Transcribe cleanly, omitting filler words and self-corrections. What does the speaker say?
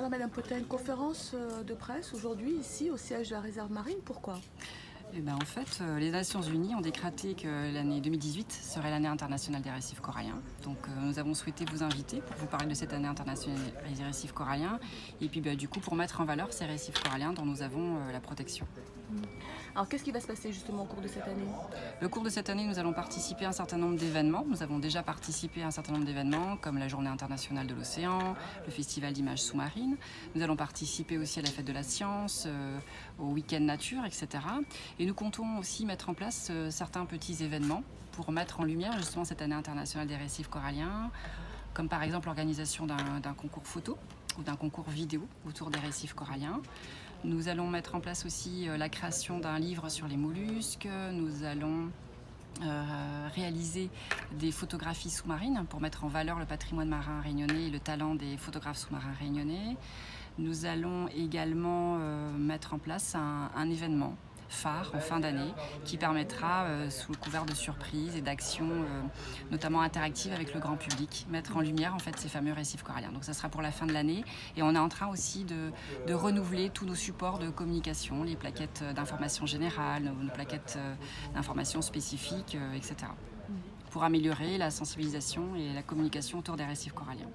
Alors Madame Potin, une conférence de presse aujourd'hui ici au siège de la réserve marine, pourquoi? En fait, les Nations Unies ont décrété que l'année 2018 serait l'année internationale des récifs coralliens. Donc nous avons souhaité vous inviter pour vous parler de cette année internationale des récifs coralliens et puis du coup pour mettre en valeur ces récifs coralliens dont nous avons la protection. Alors qu'est-ce qui va se passer justement au cours de cette année? Au cours de cette année, nous allons participer à un certain nombre d'événements. Nous avons déjà participé à un certain nombre d'événements comme la Journée internationale de l'océan, le Festival d'images sous-marines. Nous allons participer aussi à la Fête de la Science, au Week-end Nature, etc. Et nous comptons aussi mettre en place certains petits événements pour mettre en lumière justement cette année internationale des récifs coralliens, comme par exemple l'organisation d'un concours photo ou d'un concours vidéo autour des récifs coralliens. Nous allons mettre en place aussi la création d'un livre sur les mollusques. Nous allons réaliser des photographies sous-marines pour mettre en valeur le patrimoine marin réunionnais et le talent des photographes sous-marins réunionnais. Nous allons également mettre en place un événement phare en fin d'année qui permettra, sous le couvert de surprises et d'actions notamment interactives avec le grand public, mettre en lumière en fait ces fameux récifs coralliens. Donc ça sera pour la fin de l'année et on est en train aussi de renouveler tous nos supports de communication, les plaquettes d'information générale, nos plaquettes d'information spécifiques, etc. pour améliorer la sensibilisation et la communication autour des récifs coralliens.